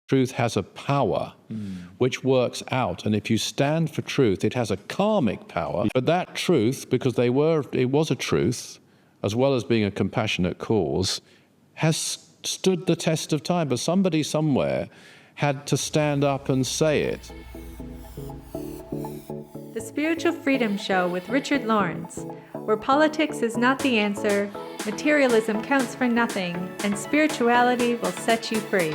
Truth has a power which works out. And if you stand for truth, it has a karmic power. But that truth, because it was a truth, as well as being a compassionate cause, has stood the test of time. But somebody somewhere had to stand up and say it. The Spiritual Freedom Show with Richard Lawrence, where politics is not the answer, materialism counts for nothing, and spirituality will set you free.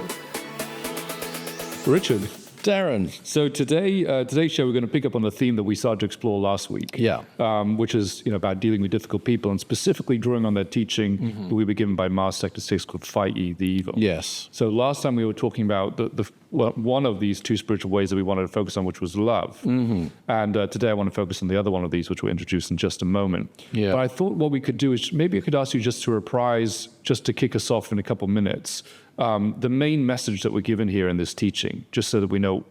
Richard. Darren. So today's show, we're going to pick up on the theme that we started to explore last week. Yeah. Which is about dealing with difficult people, and specifically drawing on that teaching that we were given by Mars Sector 6 called Fight Ye the Evil. Yes. So last time we were talking about one of these two spiritual ways that we wanted to focus on, which was love. And today I want to focus on the other one of these, which we'll introduce in just a moment. Yeah. But I thought what we could do is maybe I could ask you just to reprise, just to kick us off in a couple minutes, the main message that we're given here in this teaching, just so that we know,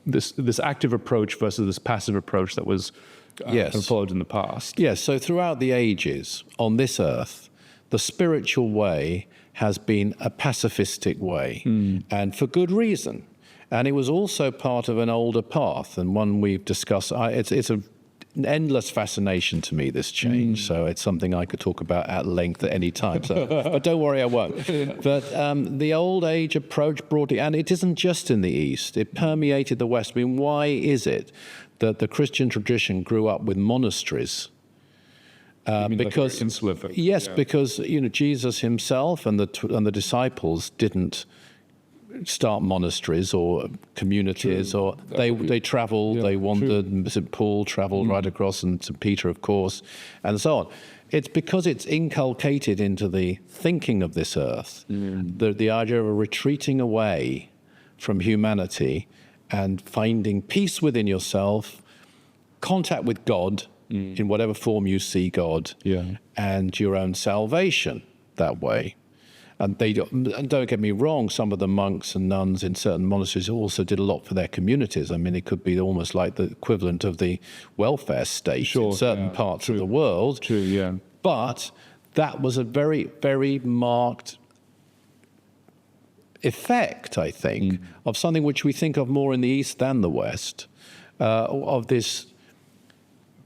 this active approach versus this passive approach that was followed in the past. Yes, so throughout the ages on this earth, the spiritual way has been a pacifistic way, and for good reason. And it was also part of an older path, and one we've discussed. It's an endless fascination to me, this change. So it's something I could talk about at length at any time. So, but don't worry, I won't. But the old age approach brought it, and it isn't just in the East. It permeated the West. I mean, why is it that the Christian tradition grew up with monasteries? Because because Jesus himself and the disciples didn't start monasteries or communities, or they traveled, they wandered. St. Paul traveled right across, and St. Peter, of course, and so on. It's because it's inculcated into the thinking of this earth, the idea of retreating away from humanity and finding peace within yourself, contact with God in whatever form you see God, and your own salvation that way. And don't get me wrong, some of the monks and nuns in certain monasteries also did a lot for their communities. I mean, it could be almost like the equivalent of the welfare state in certain parts of the world. But that was a very, very marked effect, I think, of something which we think of more in the East than the West, of this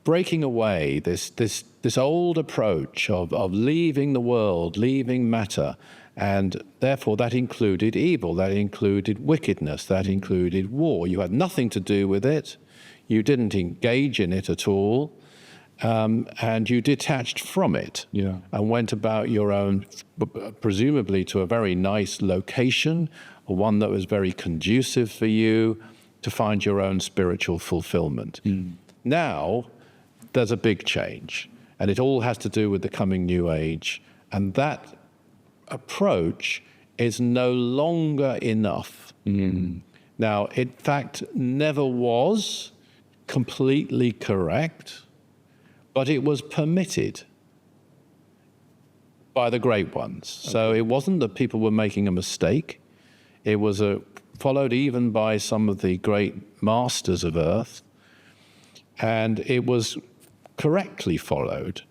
breaking away, this old approach of leaving the world, leaving matter. And therefore, that included evil, that included wickedness, that included war. You had nothing to do with it. You didn't engage in it at all. And you detached from it and went about your own, presumably to a very nice location, or one that was very conducive for you to find your own spiritual fulfillment. Now, there's a big change, and it all has to do with the coming New Age. And that approach is no longer enough. Now, in fact, never was completely correct, but it was permitted by the great ones. So it wasn't that people were making a mistake. It was followed even by some of the great masters of earth, and it was correctly followed.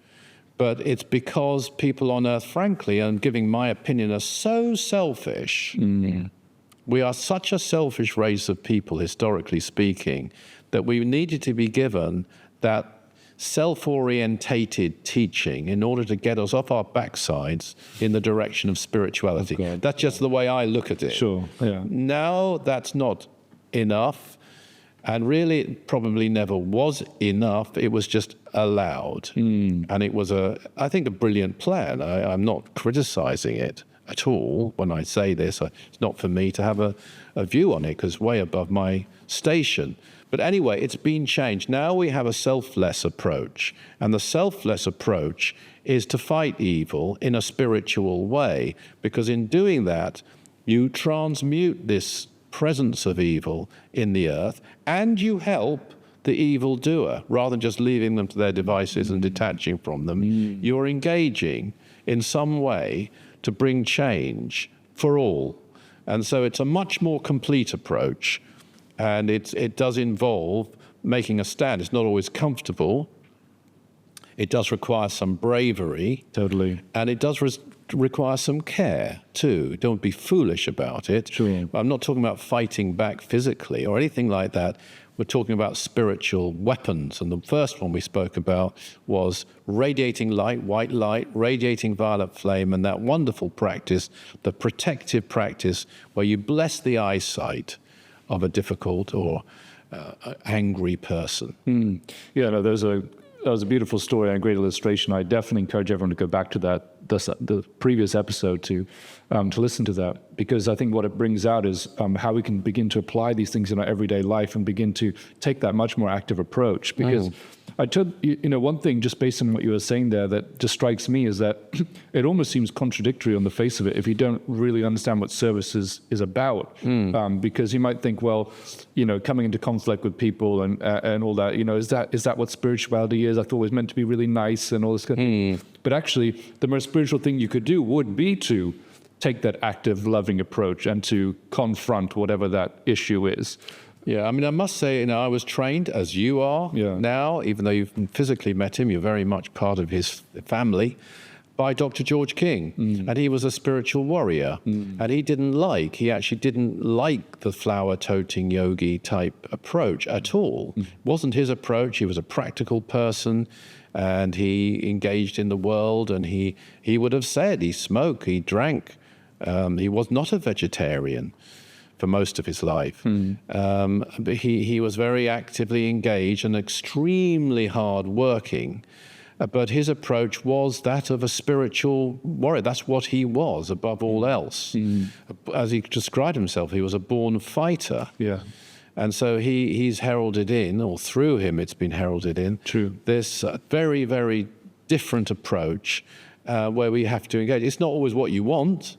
But it's because people on earth, frankly, and giving my opinion, are so selfish. We are such a selfish race of people, historically speaking, that we needed to be given that self-orientated teaching in order to get us off our backsides in the direction of spirituality. That's just the way I look at it. Now that's not enough. And really, it probably never was enough. It was just allowed. And it was, I think, a brilliant plan. I'm not criticizing it at all when I say this. It's not for me to have a view on it, because it's way above my station. But anyway, it's been changed. Now we have a selfless approach. And the selfless approach is to fight evil in a spiritual way, because in doing that, you transmute this presence of evil in the earth, and you help the evildoer rather than just leaving them to their devices and detaching from them. You're engaging in some way to bring change for all. And so it's a much more complete approach, and it does involve making a stand. It's not always comfortable. It does require some bravery. Totally. And it does require some care too. Don't be foolish about it. Sure. I'm not talking about fighting back physically or anything like that. We're talking about spiritual weapons. And the first one we spoke about was radiating light, white light, radiating violet flame, and that wonderful practice, the protective practice, where you bless the eyesight of a difficult or angry person. Yeah, no, that was a beautiful story and a great illustration. I definitely encourage everyone to go back to the previous episode to listen to that, because I think what it brings out is how we can begin to apply these things in our everyday life and begin to take that much more active approach. Because I told one thing just based on what you were saying there that just strikes me is that it almost seems contradictory on the face of it if you don't really understand what service is about. Because you might think, well, coming into conflict with people and all that, is that what spirituality is? I thought it was meant to be really nice and all this kind of thing. But actually, the most spiritual thing you could do would be to take that active, loving approach and to confront whatever that issue is. Yeah, I mean, I must say, I was trained, as you are now, even though you've physically met him, you're very much part of his family, by Dr. George King. And he was a spiritual warrior. And he actually didn't like the flower-toting yogi type approach at all. It wasn't his approach. He was a practical person, and he engaged in the world, and he would have said he smoked, he drank. He was not a vegetarian for most of his life. But he was very actively engaged and extremely hard-working. But his approach was that of a spiritual warrior. That's what he was, above all else. As he described himself, he was a born fighter. Yeah. And so he's heralded in, or through him it's been heralded in, this very, very different approach where we have to engage. It's not always what you want.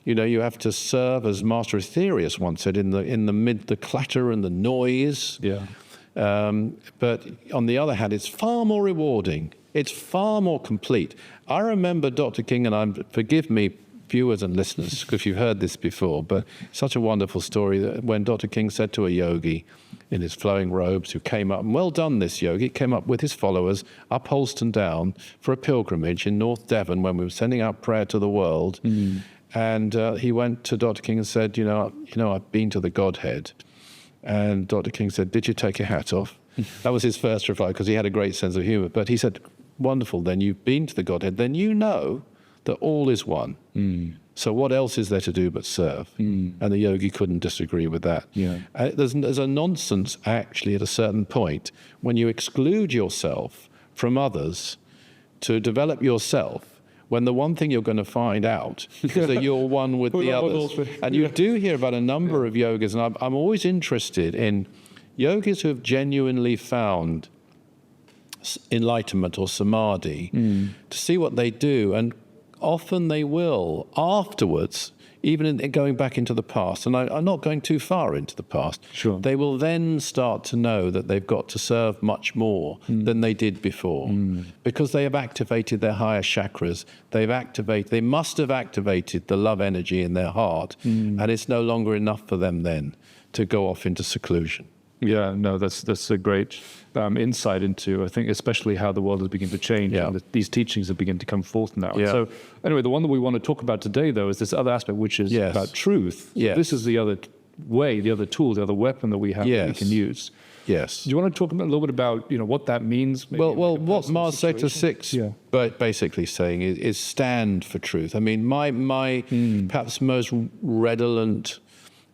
You have to serve, as Master Aetherius once said, in the clatter and the noise. Yeah. But on the other hand, it's far more rewarding. It's far more complete. I remember Dr. King, and forgive me, viewers and listeners, because you've heard this before, but such a wonderful story that when Dr. King said to a yogi in his flowing robes who came up, and well done this yogi, came up with his followers up Holston Down for a pilgrimage in North Devon when we were sending out prayer to the world. And he went to Dr. King and said, I've been to the Godhead. And Dr. King said, did you take your hat off? That was his first reply, because he had a great sense of humor. But he said, wonderful, then you've been to the Godhead, then you know that all is one. So what else is there to do but serve? And the yogi couldn't disagree with that. Yeah. There's a nonsense, actually, at a certain point, when you exclude yourself from others to develop yourself, when the one thing you're going to find out is that you're one with the others. And you do hear about a number of yogas, and I'm always interested in yogis who have genuinely found enlightenment or samadhi to see what they do. And often they will, afterwards, even in going back into the past, and I'm not going too far into the past, they will then start to know that they've got to serve much more than they did before, because they have activated their higher chakras. They must have activated the love energy in their heart, and it's no longer enough for them then to go off into seclusion. Yeah, no, that's a great insight into, I think, especially how the world has begun to change and these teachings have begun to come forth now. Yeah. So anyway, the one that we want to talk about today, though, is this other aspect, which is about truth. Yes. This is the other way, the other tool, the other weapon that we have that we can use. Yes. Do you want to talk a little bit about what that means? Maybe well, what Mars Sector 6 basically saying is stand for truth. I mean, my perhaps most redolent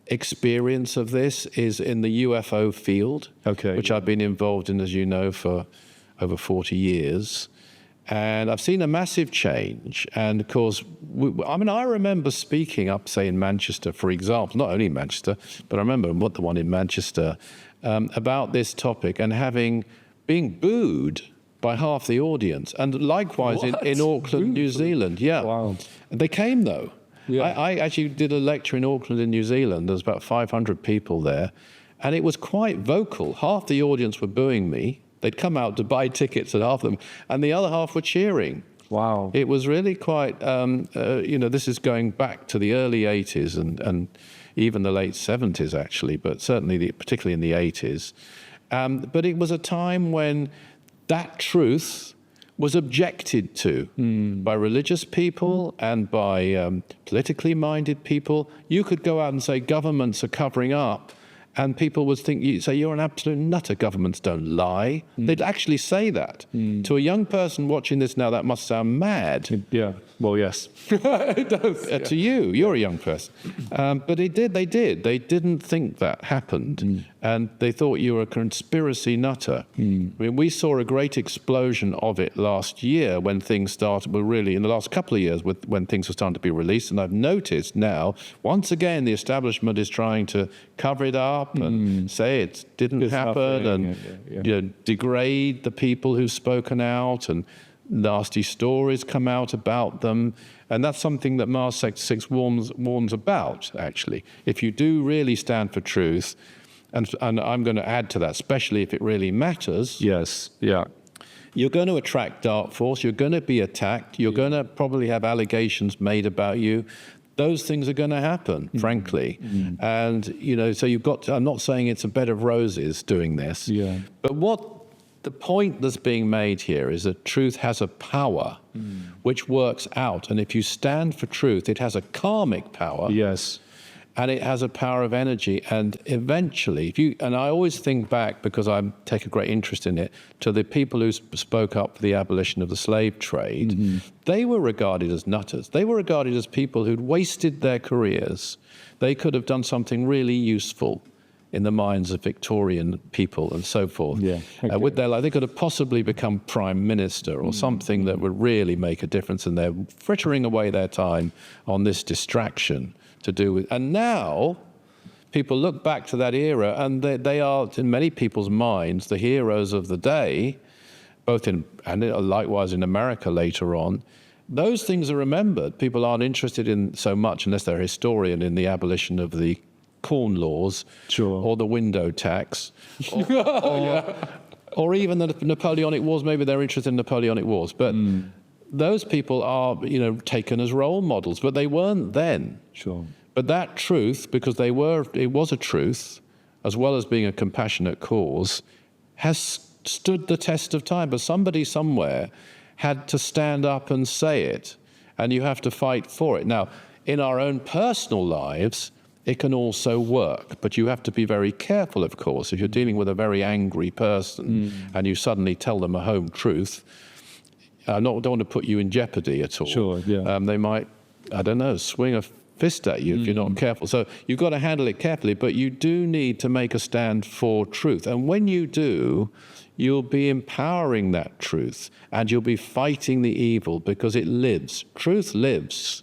experience of this is in the UFO field, which I've been involved in, as you know, for over 40 years. And I've seen a massive change. And of course, I remember speaking up, say, in Manchester, for example, not only Manchester, but I remember the one in Manchester, about this topic and being booed by half the audience. And likewise in Auckland, New Zealand. Yeah. Wow. They came, though. Yeah. I actually did a lecture in Auckland in New Zealand. There was about 500 people there. And it was quite vocal. Half the audience were booing me. They'd come out to buy tickets, and half of them, and the other half were cheering. Wow. It was really quite, this is going back to the early 80s and even the late 70s, actually, but certainly particularly in the 80s. But it was a time when that truth was objected to by religious people and by politically minded people. You could go out and say governments are covering up, and people would think, you say, you're an absolute nutter, governments don't lie. They'd actually say that. To a young person watching this now, that must sound mad. Yeah, well, yes. It does. To you're a young person. But they did. They didn't think that happened. And they thought you were a conspiracy nutter. I mean, we saw a great explosion of it last year when things started, well, really in the last couple of years when things were starting to be released. And I've noticed now, once again, the establishment is trying to cover it up and say it didn't happen and you know, degrade the people who've spoken out, and nasty stories come out about them. And that's something that Mars Sector 6 warns about, actually. If you do really stand for truth, and I'm going to add to that, especially if it really matters. Yes, yeah. You're going to attract dark force. You're going to be attacked. You're going to probably have allegations made about you. Those things are going to happen, frankly. And, you know, so you've got to, I'm not saying it's a bed of roses doing this. Yeah. But what the point that's being made here is that truth has a power which works out. And if you stand for truth, it has a karmic power. Yes. And it has a power of energy. And eventually, if you, and I always think back, because I take a great interest in it, to the people who spoke up for the abolition of the slave trade. They were regarded as nutters. They were regarded as people who'd wasted their careers. They could have done something really useful in the minds of Victorian people and so forth. Yeah, okay. With their life, they could have possibly become prime minister or something that would really make a difference, and they're frittering away their time on this distraction to do with. And now people look back to that era, and they are, in many people's minds, the heroes of the day, both in, and likewise in America later on. Those things are remembered. People aren't interested in so much, unless they're a historian, in the abolition of the corn laws, or the window tax, or even the Napoleonic Wars. Maybe they're interested in Napoleonic Wars, but those people are, you know, taken as role models, but they weren't then. Sure. But that truth, because it was a truth, as well as being a compassionate cause, has stood the test of time. But somebody somewhere had to stand up and say it, and you have to fight for it. Now, in our own personal lives, it can also work, but you have to be very careful, of course. If you're dealing with a very angry person and you suddenly tell them a home truth, I don't want to put you in jeopardy at all. Sure, yeah. They might, I don't know, swing a fist at you if you're not careful. So you've got to handle it carefully, but you do need to make a stand for truth. And when you do, you'll be empowering that truth, and you'll be fighting the evil, because it lives. Truth lives,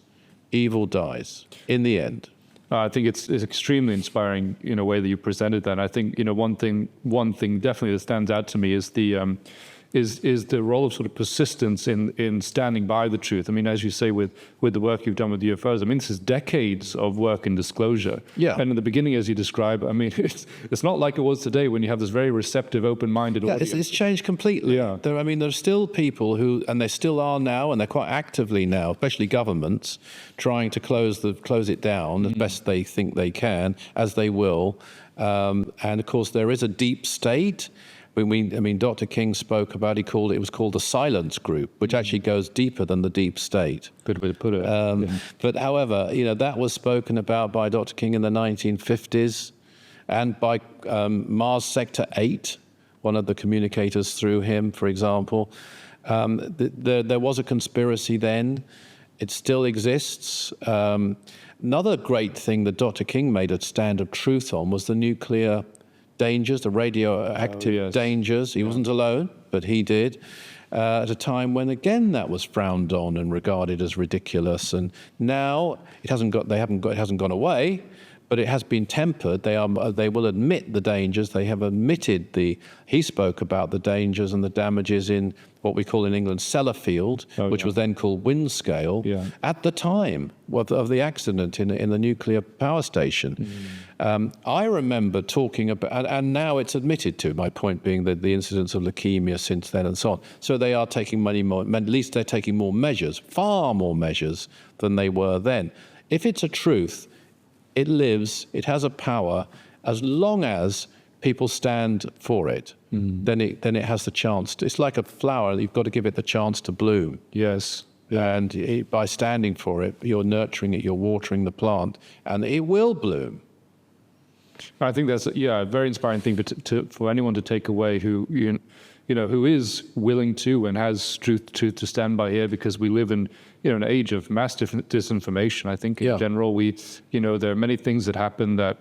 evil dies in the end. I think it's extremely inspiring in a way that you presented that. And I think, you know, one thing definitely that stands out to me is the role of sort of persistence in standing by the truth. I mean, as you say, with the work you've done with UFOs, I mean, this is decades of work and disclosure. Yeah. And in the beginning, as you describe, I mean, it's not like it was today when you have this very receptive, open-minded audience. It's changed completely. Yeah. There's still people who, and there still are now, and they're quite actively now, especially governments, trying to close it down as best they think they can, as they will. And of course, there is a deep state. I mean, Dr. King spoke about, it was called the silence group, which actually goes deeper than the deep state. Good way to put it. But however, you know, that was spoken about by Dr. King in the 1950s, and by Mars Sector 8, one of the communicators through him, for example. There was a conspiracy then. It still exists. Another great thing that Dr. King made a stand of truth on was the nuclear dangers, the radioactive dangers. He wasn't alone, but he did, at a time when, again, that was frowned on and regarded as ridiculous. And now it hasn't gone away, but it has been tempered. They will admit the dangers. They have admitted he spoke about the dangers and the damages in what we call in England Sellafield, which was then called Windscale, at the time of the accident in the nuclear power station. I remember talking about, and now it's admitted to, my point being that the incidence of leukemia since then and so on. So they are taking at least they're taking more measures, far more measures than they were then. If it's a truth, it lives, it has a power, as long as people stand for it, then it has the chance to, it's like a flower, you've got to give it the chance to bloom. Yes. And by standing for it, you're nurturing it, you're watering the plant, and it will bloom. I think that's a very inspiring thing for anyone to take away who who is willing to and has truth to stand by here, because we live in an age of mass disinformation. I think in general there are many things that happen that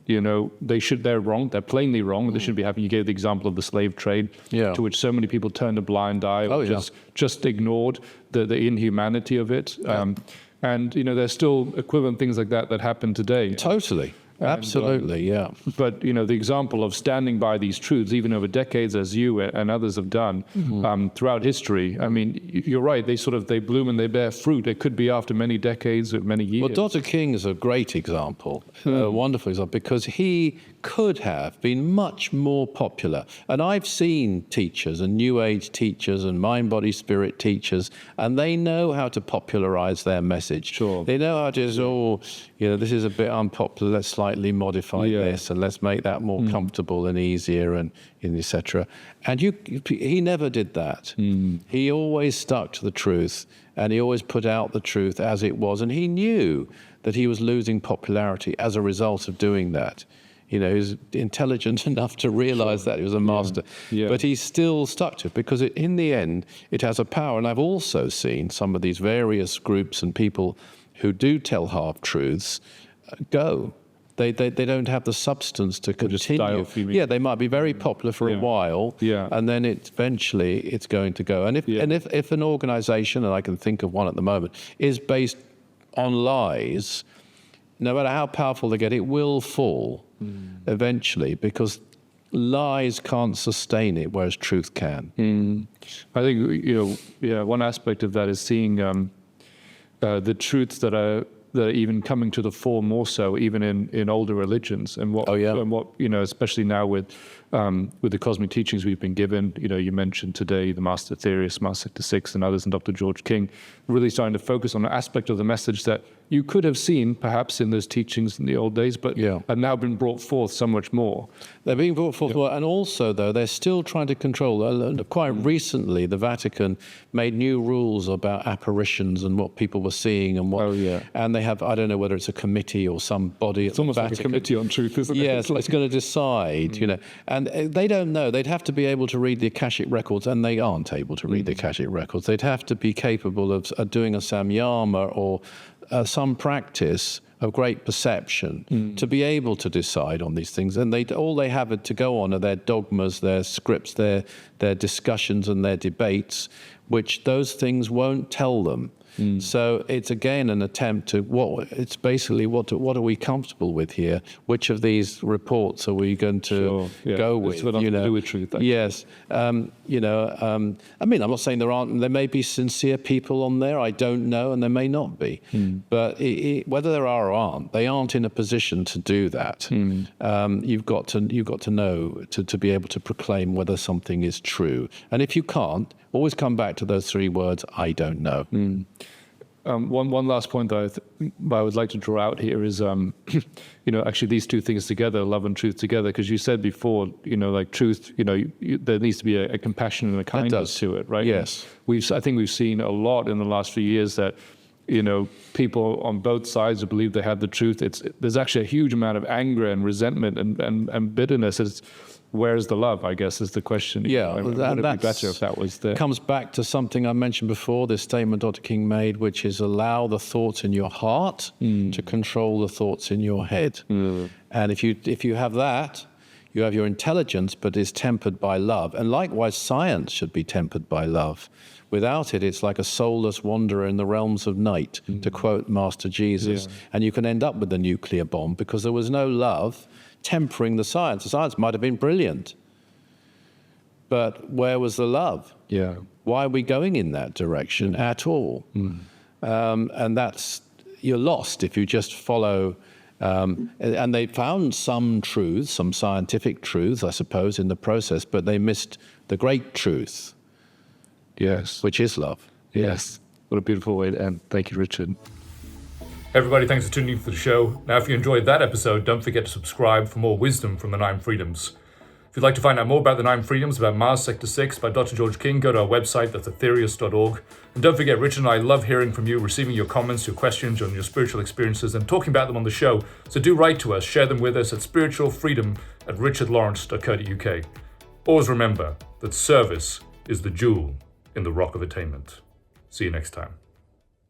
they're wrong, they're plainly wrong, they shouldn't be happening. You gave the example of the slave trade, to which so many people turned a blind eye, or just ignored the inhumanity of it. And there's still equivalent things like that happen today. Totally. Absolutely, yeah. But the example of standing by these truths, even over decades, as you and others have done throughout history. I mean, you're right. They bloom and they bear fruit. It could be after many decades or many years. Well, Dr. King is a great example, a wonderful example, because he could have been much more popular. And I've seen teachers and New Age teachers and mind, body, spirit teachers, and they know how to popularize their message. Sure. They know how to this is a bit unpopular, let's slightly modify this, and let's make that more comfortable and easier, and etc. And he never did that. He always stuck to the truth, and he always put out the truth as it was, and he knew that he was losing popularity as a result of doing that. He was intelligent enough to realize that he was a master. But he still stuck to it, because in the end, it has a power. And I've also seen some of these various groups and people who do tell half-truths go. They don't have the substance to continue. They might be very popular for a while, and then eventually it's going to go. And if an organization, and I can think of one at the moment, is based on lies, no matter how powerful they get, it will fall eventually, because lies can't sustain it, whereas truth can. I think one aspect of that is seeing the truths that are even coming to the fore more so, even in older religions, and what especially now with the cosmic teachings we've been given. You mentioned today the Master Theorists, Master Sector 6, and others, and Dr. George King, really starting to focus on an aspect of the message that you could have seen perhaps in those teachings in the old days, but have now been brought forth so much more. They're being brought forth more, and also, though, they're still trying to control. Quite recently, the Vatican made new rules about apparitions and what people were seeing, and what. And they have, I don't know whether it's a committee or some body. It's almost like a committee on truth, isn't it? Yes, it's going to decide, and they don't know. They'd have to be able to read the Akashic records, and they aren't able to read the Akashic records. They'd have to be capable of doing a samyama or some practice of great perception to be able to decide on these things. And all they have to go on are their dogmas, their scripts, their discussions and their debates, which those things won't tell them. So it's again an attempt to what are we comfortable with here? Which of these reports are we going to go with? It's nothing to do with truth. Yes. I mean, I'm not saying there may be sincere people on there. I don't know, and there may not be. But whether there are or aren't, they aren't in a position to do that. You've got to know to be able to proclaim whether something is true. And if you can't, always come back to those three words: I don't know. One last point that I would like to draw out here is, actually these two things together, love and truth together, because you said before, like truth, there needs to be a compassion and a kindness to it, right? Yes. I think we've seen a lot in the last few years that, people on both sides who believe they have the truth. There's actually a huge amount of anger and resentment and bitterness. Where's the love, I guess, is the question. Would it be better if that was there? Comes back to something I mentioned before, this statement Dr. King made, which is allow the thoughts in your heart to control the thoughts in your head. And if you have that, you have your intelligence, but is tempered by love. And likewise, science should be tempered by love. Without it, it's like a soulless wanderer in the realms of night, to quote Master Jesus. And you can end up with a nuclear bomb because there was no love tempering the science. The science might have been brilliant, but where was the love? Why are we going in that direction at all? And you're lost if you just follow. And they found some truths, some scientific truths, I suppose, in the process, but they missed the great truth. Yes. Which is love. Yes. What a beautiful way to end. Thank you, Richard. Everybody, thanks for tuning in for the show. Now, if you enjoyed that episode, don't forget to subscribe for more wisdom from the 9 Freedoms. If you'd like to find out more about the 9 Freedoms, about Mars Sector 6 by Dr. George King, go to our website, that's aetherius.org. And don't forget, Richard and I love hearing from you, receiving your comments, your questions on your spiritual experiences, and talking about them on the show. So do write to us, share them with us at spiritualfreedom@richardlawrence.co.uk. Always remember that service is the jewel in the rock of attainment. See you next time.